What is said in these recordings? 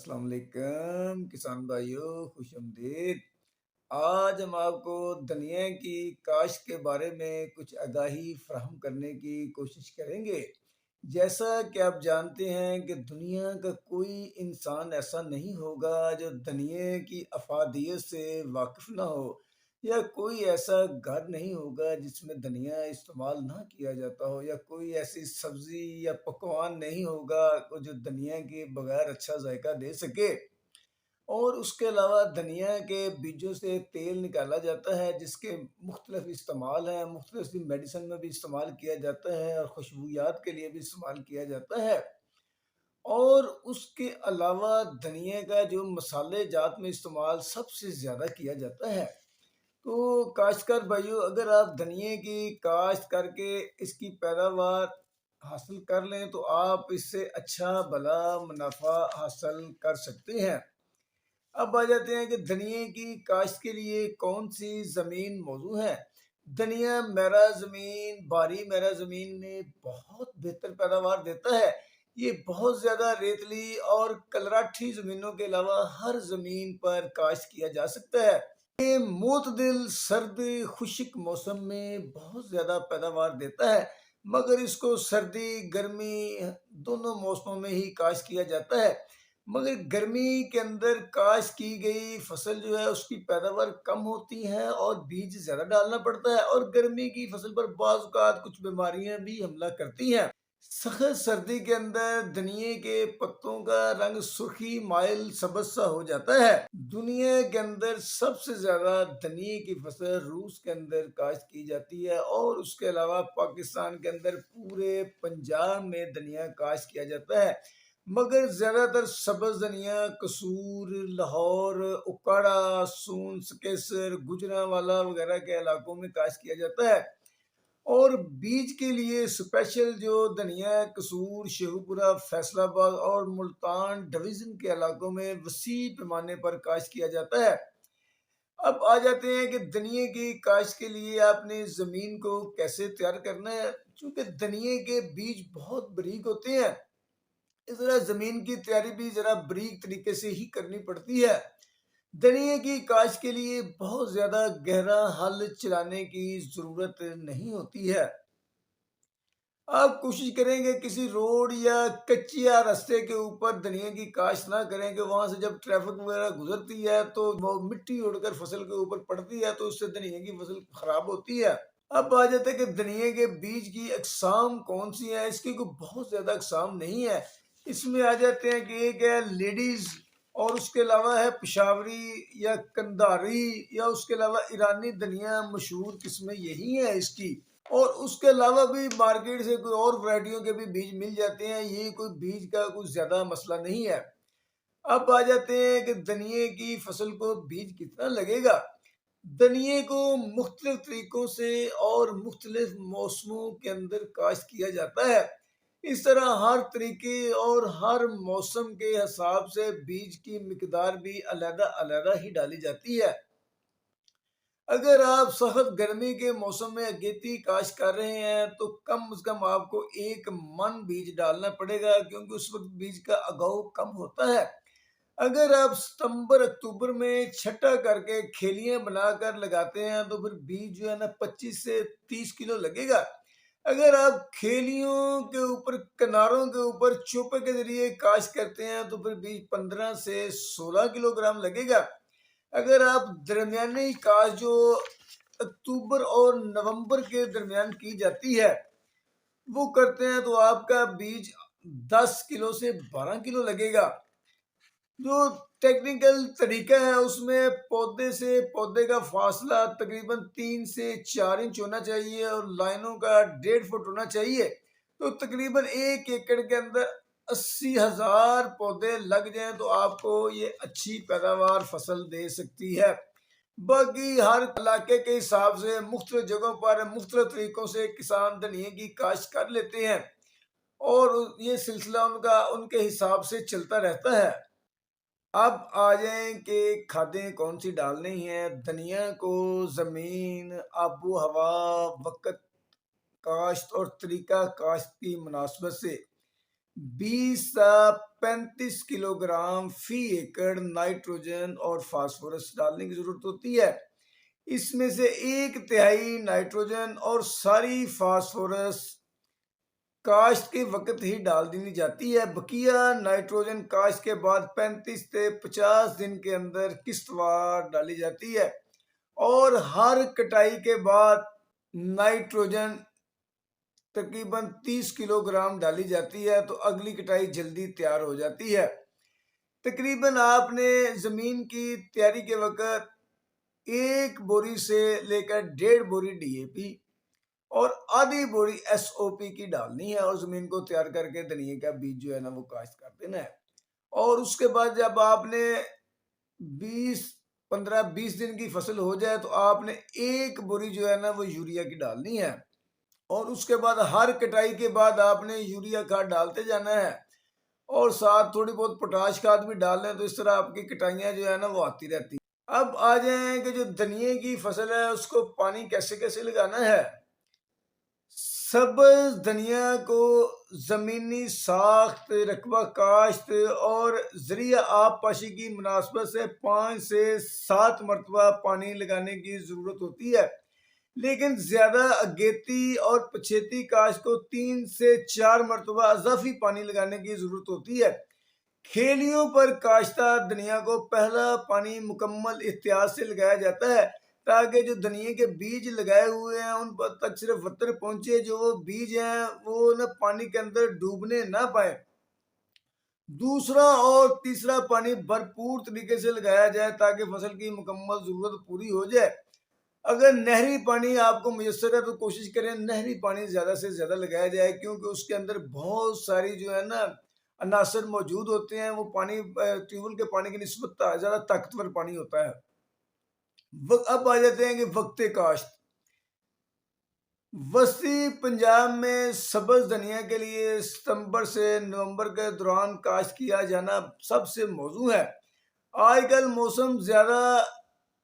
السلام علیکم کسان بھائیوں، خوش آمدید۔ آج ہم آپ کو دنیا کی کاشت کے بارے میں کچھ آگاہی فراہم کرنے کی کوشش کریں گے۔ جیسا کہ آپ جانتے ہیں کہ دنیا کا کوئی انسان ایسا نہیں ہوگا جو دنیا کی افادیت سے واقف نہ ہو، یا کوئی ایسا گھر نہیں ہوگا جس میں دنیا استعمال نہ کیا جاتا ہو، یا کوئی ایسی سبزی یا پکوان نہیں ہوگا جو دنیا کے بغیر اچھا ذائقہ دے سکے۔ اور اس کے علاوہ دنیا کے بیجوں سے تیل نکالا جاتا ہے جس کے مختلف استعمال ہیں، مختلف میڈیسن میں بھی استعمال کیا جاتا ہے اور خوشبویات کے لیے بھی استعمال کیا جاتا ہے۔ اور اس کے علاوہ دنیا کا جو مسالے جات میں استعمال سب سے زیادہ کیا جاتا ہے۔ تو کاشتکار بھائیوں، اگر آپ دنیا کی کاشت کر کے اس کی پیداوار حاصل کر لیں تو آپ اس سے اچھا بھلا منافع حاصل کر سکتے ہیں۔ اب آ جاتے ہیں کہ دنیا کی کاشت کے لیے کون سی زمین موزوں ہے۔ دنیا میرا زمین، باری میرا زمین میں بہت بہتر پیداوار دیتا ہے۔ یہ بہت زیادہ ریتلی اور کلراٹھی زمینوں کے علاوہ ہر زمین پر کاشت کیا جا سکتا ہے۔ یہ معتدل سرد خشک موسم میں بہت زیادہ پیداوار دیتا ہے، مگر اس کو سردی گرمی دونوں موسموں میں ہی کاشت کیا جاتا ہے۔ مگر گرمی کے اندر کاشت کی گئی فصل جو ہے اس کی پیداوار کم ہوتی ہے اور بیج زیادہ ڈالنا پڑتا ہے، اور گرمی کی فصل پر بعض اوقات کچھ بیماریاں بھی حملہ کرتی ہیں۔ سخت سردی کے اندر دنیا کے پتوں کا رنگ سرخی مائل سبز سا ہو جاتا ہے۔ دنیا کے اندر سب سے زیادہ دنیا کی فصل روس کے اندر کاشت کی جاتی ہے، اور اس کے علاوہ پاکستان کے اندر پورے پنجاب میں دنیا کاشت کیا جاتا ہے۔ مگر زیادہ تر سبز دھنیا قصور، لاہور، اکاڑا، سون، سکیسر، گجرانوالہ وغیرہ کے علاقوں میں کاشت کیا جاتا ہے۔ اور بیج کے لیے اسپیشل جو دھنیا قصور، شیخوپورہ، فیصل آباد اور ملتان ڈویژن کے علاقوں میں وسیع پیمانے پر کاشت کیا جاتا ہے۔ اب آ جاتے ہیں کہ دھنیا کی کاشت کے لیے آپ نے زمین کو کیسے تیار کرنا ہے۔ چونکہ دھنیا کے بیج بہت باریک ہوتے ہیں، اس طرح زمین کی تیاری بھی ذرا باریک طریقے سے ہی کرنی پڑتی ہے۔ دھنیا کی کاشت کے لیے بہت زیادہ گہرا ہل چلانے کی ضرورت نہیں ہوتی ہے۔ آپ کوشش کریں گے کسی روڈ یا کچیا راستے کے اوپر دھنیا کی کاشت نہ کریں کہ وہاں سے جب ٹریفک وغیرہ گزرتی ہے تو وہ مٹی اڑ کر فصل کے اوپر پڑتی ہے، تو اس سے دھنیا کی فصل خراب ہوتی ہے۔ اب آ جاتے ہیں کہ دھنیا کے بیج کی اقسام کون سی ہیں۔ اس کی کوئی بہت زیادہ اقسام نہیں ہے۔ اس میں آ جاتے ہیں کہ ایک ہے لیڈیز، اور اس کے علاوہ ہے پشاوری یا کنداری، یا اس کے علاوہ ایرانی دھنیا مشہور قسمیں یہی ہیں اس کی۔ اور اس کے علاوہ بھی مارکیٹ سے کوئی اور ورائٹیوں کے بھی بیج مل جاتے ہیں، یہ کوئی بیج کا کوئی زیادہ مسئلہ نہیں ہے۔ اب آ جاتے ہیں کہ دھنیا کی فصل کو بیج کتنا لگے گا۔ دھنیا کو مختلف طریقوں سے اور مختلف موسموں کے اندر کاشت کیا جاتا ہے۔ اس طرح ہر طریقے اور ہر موسم کے حساب سے بیج کی مقدار بھی علیحدہ علیحدہ ہی ڈالی جاتی ہے۔ اگر آپ سخت گرمی کے موسم میں اگیتی کاشت کر رہے ہیں تو کم از کم آپ کو 1 من بیج ڈالنا پڑے گا، کیونکہ اس وقت بیج کا اگاؤ کم ہوتا ہے۔ اگر آپ ستمبر اکتوبر میں چھٹا کر کے کھیلیاں بنا کر لگاتے ہیں تو پھر بیج جو ہے نا 25 سے 30 کلو لگے گا۔ اگر آپ کھیلیوں کے اوپر کناروں کے اوپر چوپے کے ذریعے کاشت کرتے ہیں تو پھر بیج 15 سے 16 کلو گرام لگے گا۔ اگر آپ درمیانی کاشت جو اکتوبر اور نومبر کے درمیان کی جاتی ہے وہ کرتے ہیں تو آپ کا بیج 10 کلو سے 12 کلو لگے گا۔ جو ٹیکنیکل طریقہ ہے اس میں پودے سے پودے کا فاصلہ تقریباً 3 سے 4 انچ ہونا چاہیے، اور لائنوں کا 1.5 فٹ ہونا چاہیے۔ تو تقریباً 1 ایکڑ کے اندر 80,000 پودے لگ جائیں تو آپ کو یہ اچھی پیداوار فصل دے سکتی ہے۔ باقی ہر علاقے کے حساب سے مختلف جگہوں پر مختلف طریقوں سے کسان دھنیا کی کاشت کر لیتے ہیں، اور یہ سلسلہ ان کے حساب سے چلتا رہتا ہے۔ اب آ جائیں کہ کھادیں کون سی ڈالنی ہیں۔ دھنیا کو زمین، آب و ہوا، وقت کاشت اور طریقہ کاشت کی مناسبت سے 20 سے 35 کلو گرام فی ایکڑ نائٹروجن اور فاسفورس ڈالنے کی ضرورت ہوتی ہے۔ اس میں سے 1/3 نائٹروجن اور ساری فاسفورس کاشت کے وقت ہی ڈال دینی جاتی ہے۔ بقیہ نائٹروجن کاشت کے بعد 35 سے 50 دن کے اندر قسط وار ڈالی جاتی ہے، اور ہر کٹائی کے بعد نائٹروجن تقریباً 30 کلو گرام ڈالی جاتی ہے، تو اگلی کٹائی جلدی تیار ہو جاتی ہے۔ تقریباً آپ نے زمین کی تیاری کے وقت 1 بوری سے لے کر 1.5 بوری DAP اور آدھی بوری SOP کی ڈالنی ہے، اور زمین کو تیار کر کے دھنیے کا بیج جو ہے نا وہ کاشت کر دینا ہے۔ اور اس کے بعد جب آپ نے 15-20 دن کی فصل ہو جائے تو آپ نے 1 بوری جو ہے نا وہ یوریا کی ڈالنی ہے، اور اس کے بعد ہر کٹائی کے بعد آپ نے یوریا کھاد ڈالتے جانا ہے، اور ساتھ تھوڑی بہت پوٹاش کھاد بھی ڈال لیں، تو اس طرح آپ کی کٹائیاں جو ہے نا وہ آتی رہتی ہیں۔ اب آ جائیں کہ جو دھنیے کی فصل ہے اس کو پانی کیسے کیسے لگانا ہے۔ سبز دھنیا کو زمینی ساخت، رقبہ کاشت اور ذریعہ آب پاشی کی مناسبت سے 5 سے 7 مرتبہ پانی لگانے کی ضرورت ہوتی ہے، لیکن زیادہ اگیتی اور پچھیتی کاشت کو 3 سے 4 مرتبہ اضافی پانی لگانے کی ضرورت ہوتی ہے۔ کھیلیوں پر کاشتہ دھنیا کو پہلا پانی مکمل احتیاط سے لگایا جاتا ہے، تاکہ جو دھنیے کے بیج لگائے ہوئے ہیں ان پر تک صرف وتر پہنچے، جو وہ بیج ہیں وہ نہ پانی کے اندر ڈوبنے نہ پائے۔ دوسرا اور تیسرا پانی بھرپور طریقے سے لگایا جائے تاکہ فصل کی مکمل ضرورت پوری ہو جائے۔ اگر نہری پانی آپ کو میسر ہے تو کوشش کریں نہری پانی زیادہ سے زیادہ لگایا جائے، کیونکہ اس کے اندر بہت ساری جو ہے نا عناصر موجود ہوتے ہیں۔ وہ پانی ٹیوب ویل کے پانی کی نسبت زیادہ طاقتور پانی ہوتا ہے۔ اب آ جاتے ہیں کہ وقت کاشت۔ وسطی پنجاب میں سبز دھنیا کے لیے ستمبر سے نومبر کے دوران کاشت کیا جانا سب سے موزوں ہے۔ آج کل موسم زیادہ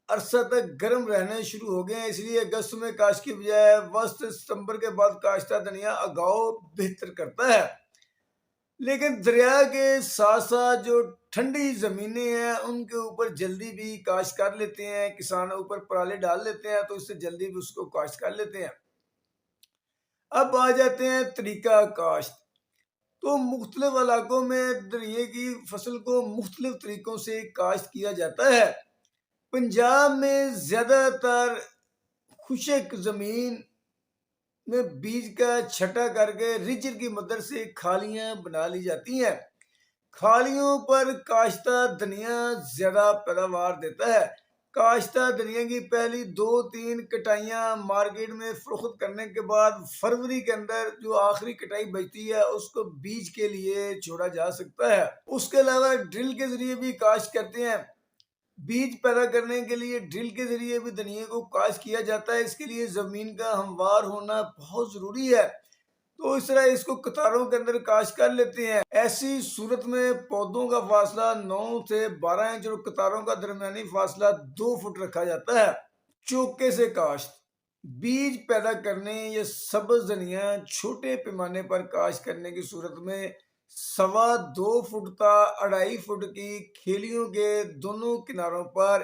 عرصہ تک گرم رہنے شروع ہو گئے ہیں، اس لیے اگست میں کاشت کی بجائے وسط ستمبر کے بعد کاشتہ دھنیا اگاؤ بہتر کرتا ہے۔ لیکن دریا کے ساتھ ساتھ جو ٹھنڈی زمینیں ہیں ان کے اوپر جلدی بھی کاشت کر لیتے ہیں، کسان اوپر پرالے ڈال لیتے ہیں تو اس سے جلدی بھی اس کو کاشت کر لیتے ہیں۔ اب آ جاتے ہیں طریقہ کاشت۔ تو مختلف علاقوں میں دھنیے کی فصل کو مختلف طریقوں سے کاشت کیا جاتا ہے۔ پنجاب میں زیادہ تر خشک زمین میں بیج کا چھٹا کر کے ریچر کی مدد سے کھالیاں بنا لی جاتی ہیں۔ کھالیوں پر کاشتہ دھنیا زیادہ پیداوار دیتا ہے۔ کاشتہ دھنیا کی پہلی 2-3 کٹائیاں مارکیٹ میں فروخت کرنے کے بعد فروری کے اندر جو آخری کٹائی بچتی ہے اس کو بیج کے لیے چھوڑا جا سکتا ہے۔ اس کے علاوہ ڈرل کے ذریعے بھی کاشت کرتے ہیں۔ بیج پیدا کرنے کے لیے ڈرل کے ذریعے بھی دھنیے کو کاشت کیا جاتا ہے۔ اس کے لیے زمین کا ہموار ہونا بہت ضروری ہے، تو اس طرح اس کو قطاروں کے اندر کاشت کر لیتے ہیں۔ ایسی صورت میں پودوں کا فاصلہ 9 سے 12 انچ اور قطاروں کا درمیانی فاصلہ 2 فٹ رکھا جاتا ہے۔ چوکے سے کاشت۔ بیج پیدا کرنے یا سبز دھنیا چھوٹے پیمانے پر کاشت کرنے کی صورت میں 2.25 فٹ تا 2.5 فٹ کی کھیلیوں کے دونوں کناروں پر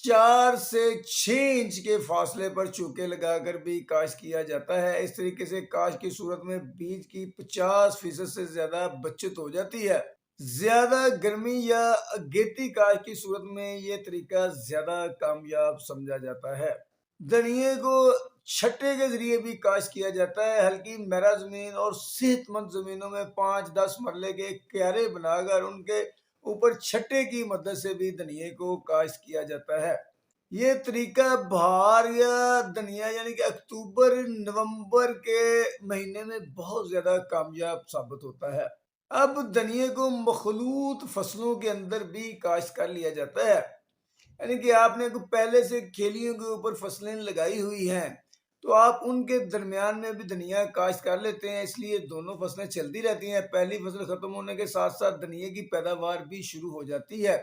4 سے 6 انچ کے فاصلے پر چوکے لگا کر بھی کاشت کیا جاتا ہے۔ اس طریقے سے کاشت کی صورت میں بیج کی 50% سے زیادہ بچت ہو جاتی ہے۔ زیادہ گرمی یا اگیتی کاشت کی صورت میں یہ طریقہ زیادہ کامیاب سمجھا جاتا ہے۔ دھنیے کو چھٹے کے ذریعے بھی کاشت کیا جاتا ہے۔ ہلکی میرا زمین اور صحت مند زمینوں میں 5-10 مرلے کے کیارے بنا کر ان کے اوپر چھٹے کی مدد سے بھی دھنیے کو کاشت کیا جاتا ہے۔ یہ طریقہ بہار یا دھنیا یعنی کہ اکتوبر نومبر کے مہینے میں بہت زیادہ کامیاب ثابت ہوتا ہے۔ اب دھنیے کو مخلوط فصلوں کے اندر بھی کاشت کر لیا جاتا ہے، یعنی کہ آپ نے پہلے سے کھیلیوں کے اوپر فصلیں لگائی ہوئی ہیں تو آپ ان کے درمیان میں بھی دھنیا کاشت کر لیتے ہیں، اس لیے دونوں فصلیں چلتی رہتی ہیں۔ پہلی فصل ختم ہونے کے ساتھ ساتھ دھنیے کی پیداوار بھی شروع ہو جاتی ہے،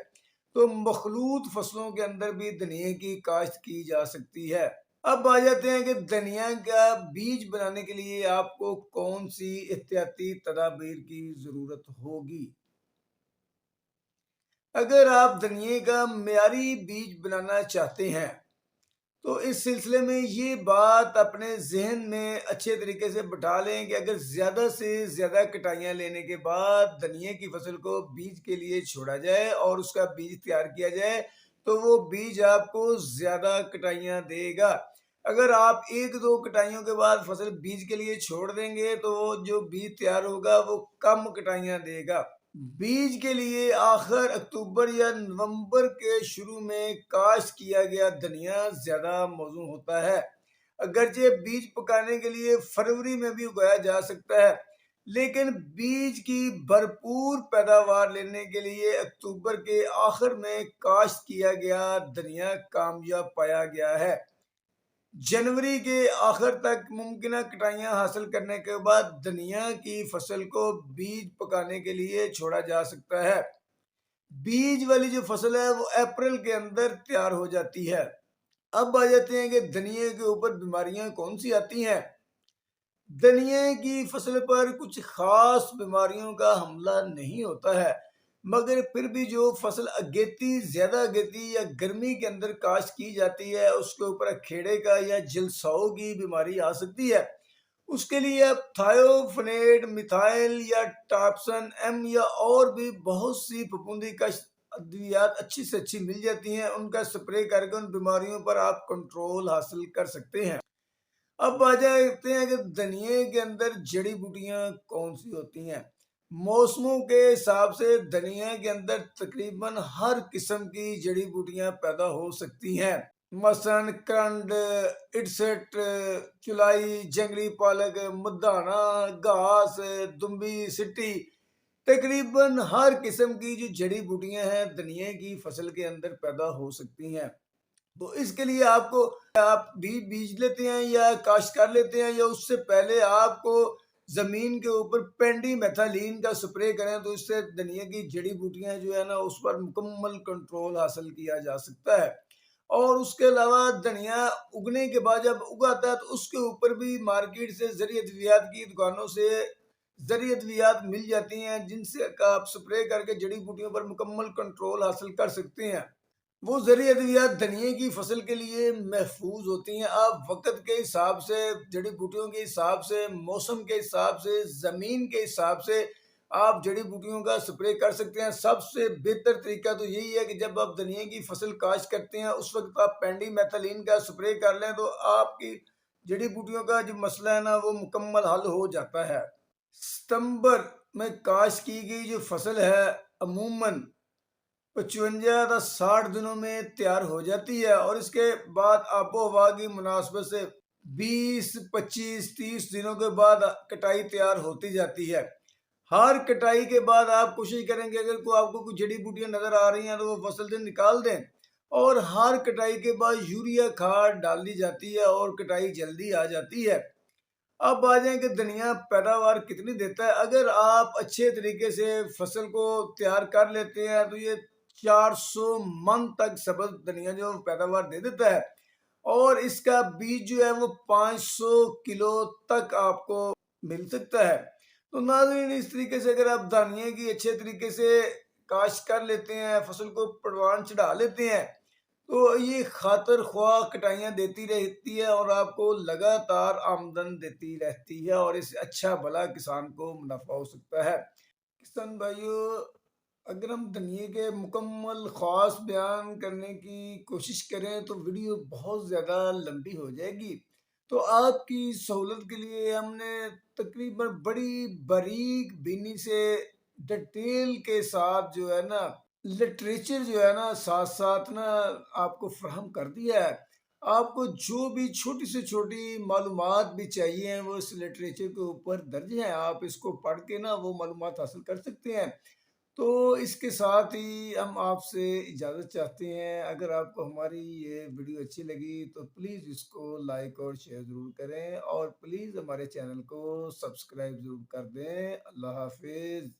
تو مخلوط فصلوں کے اندر بھی دھنیے کی کاشت کی جا سکتی ہے۔ اب آ جاتے ہیں کہ دھنیا کا بیج بنانے کے لیے آپ کو کون سی احتیاطی تدابیر کی ضرورت ہوگی۔ اگر آپ دھنیا کا معیاری بیج بنانا چاہتے ہیں تو اس سلسلے میں یہ بات اپنے ذہن میں اچھے طریقے سے بٹھا لیں کہ اگر زیادہ سے زیادہ کٹائیاں لینے کے بعد دھنیا کی فصل کو بیج کے لیے چھوڑا جائے اور اس کا بیج تیار کیا جائے تو وہ بیج آپ کو زیادہ کٹائیاں دے گا۔ اگر آپ ایک دو کٹائیوں کے بعد فصل بیج کے لیے چھوڑ دیں گے تو وہ جو بیج تیار ہوگا وہ کم کٹائیاں دے گا۔ بیج کے لیے آخر اکتوبر یا نومبر کے شروع میں کاشت کیا گیا دھنیا زیادہ موزوں ہوتا ہے۔ اگرچہ بیج پکانے کے لیے فروری میں بھی اگایا جا سکتا ہے، لیکن بیج کی بھرپور پیداوار لینے کے لیے اکتوبر کے آخر میں کاشت کیا گیا دھنیا کامیاب پایا گیا ہے۔ جنوری کے آخر تک ممکنہ کٹائیاں حاصل کرنے کے بعد دھنیا کی فصل کو بیج پکانے کے لیے چھوڑا جا سکتا ہے۔ بیج والی جو فصل ہے وہ اپریل کے اندر تیار ہو جاتی ہے۔ اب آ جاتے ہیں کہ دھنیا کے اوپر بیماریاں کون سی آتی ہیں۔ دھنیا کی فصل پر کچھ خاص بیماریوں کا حملہ نہیں ہوتا ہے، مگر پھر بھی جو فصل زیادہ اگیتی یا گرمی کے اندر کاشت کی جاتی ہے اس کے اوپر کھیڑے کا یا جلساؤ کی بیماری آ سکتی ہے۔ اس کے لیے آپ تھائیوفینیڈ میتھائل یا ٹاپسن ایم یا اور بھی بہت سی پھپھوندی کش ادویات اچھی سے اچھی مل جاتی ہیں، ان کا سپرے کر کے ان بیماریوں پر آپ کنٹرول حاصل کر سکتے ہیں۔ اب آ جاتے ہیں کہ دھنیا کے اندر جڑی بوٹیاں کون سی ہوتی ہیں۔ موسموں کے حساب سے دھنیا کے اندر تقریباً ہر قسم کی جڑی بوٹیاں پیدا ہو سکتی ہیں، مثلاً کنڈ، اڈسٹ، چلائی، جنگلی پالک، مدانا، گھاس، دمبی، سٹی، تقریباً ہر قسم کی جو جڑی بوٹیاں ہیں دھنیا کی فصل کے اندر پیدا ہو سکتی ہیں۔ تو اس کے لیے آپ بیج لیتے ہیں یا کاشت کر لیتے ہیں یا اس سے پہلے آپ کو زمین کے اوپر پینڈی میتھالین کا سپرے کریں تو اس سے دھنیا کی جڑی بوٹیاں جو ہے نا اس پر مکمل کنٹرول حاصل کیا جا سکتا ہے۔ اور اس کے علاوہ دھنیا اگنے کے بعد جب اگاتا ہے تو اس کے اوپر بھی مارکیٹ سے زرعی ادویات کی دکانوں سے زرعی ادویات مل جاتی ہیں جن سے آپ سپرے کر کے جڑی بوٹیوں پر مکمل کنٹرول حاصل کر سکتے ہیں۔ وہ زرعی ادویات دھنیا کی فصل کے لیے محفوظ ہوتی ہیں۔ آپ وقت کے حساب سے، جڑی بوٹیوں کے حساب سے، موسم کے حساب سے، زمین کے حساب سے آپ جڑی بوٹیوں کا سپرے کر سکتے ہیں۔ سب سے بہتر طریقہ تو یہی ہے کہ جب آپ دھنیا کی فصل کاشت کرتے ہیں اس وقت آپ پینڈی میتھالین کا سپرے کر لیں تو آپ کی جڑی بوٹیوں کا جو مسئلہ ہے نا وہ مکمل حل ہو جاتا ہے۔ ستمبر میں کاشت کی گئی جو فصل ہے عموماً 55 تا 60 دنوں میں تیار ہو جاتی ہے، اور اس کے بعد آب و ہوا کی مناسبت سے 20، 25، 30 دنوں کے بعد کٹائی تیار ہوتی جاتی ہے۔ ہر کٹائی کے بعد آپ کوشش کریں گے اگر آپ کو کچھ جڑی بوٹیاں نظر آ رہی ہیں تو وہ فصل سے نکال دیں، اور ہر کٹائی کے بعد یوریا کھاد ڈال دی جاتی ہے اور کٹائی جلدی آ جاتی ہے۔ اب آ جائیں کہ دھنیا پیداوار کتنی دیتا ہے۔ اگر آپ اچھے طریقے سے فصل کو تیار کر لیتے ہیں تو یہ 400 من تک سبز دھنیا جو پیداوار دے دیتا ہے، اور اس کا بیج جو ہے وہ 500 کلو تک آپ کو مل سکتا ہے۔ تو ناظرین اس طریقے سے اگر آپ دھنیا کی اچھے طریقے سے کاشت کر لیتے ہیں، فصل کو پروان چڑھا لیتے ہیں تو یہ خاطر خواہ کٹائیاں دیتی رہتی ہے اور آپ کو لگاتار آمدن دیتی رہتی ہے، اور اس سے اچھا بھلا کسان کو منافع ہو سکتا ہے۔ کسان بھائیو، اگر ہم دھنیا کے مکمل خاص بیان کرنے کی کوشش کریں تو ویڈیو بہت زیادہ لمبی ہو جائے گی، تو آپ کی سہولت کے لیے ہم نے تقریباً بڑی باریک بینی سے ڈیٹیل کے ساتھ جو ہے نا لٹریچر جو ہے نا ساتھ ساتھ نا آپ کو فراہم کر دیا ہے۔ آپ کو جو بھی چھوٹی سے چھوٹی معلومات بھی چاہیے ہیں وہ اس لٹریچر کے اوپر درج ہیں، آپ اس کو پڑھ کے نا وہ معلومات حاصل کر سکتے ہیں۔ تو اس کے ساتھ ہی ہم آپ سے اجازت چاہتے ہیں۔ اگر آپ کو ہماری یہ ویڈیو اچھی لگی تو پلیز اس کو لائک اور شیئر ضرور کریں، اور پلیز ہمارے چینل کو سبسکرائب ضرور کر دیں۔ اللہ حافظ۔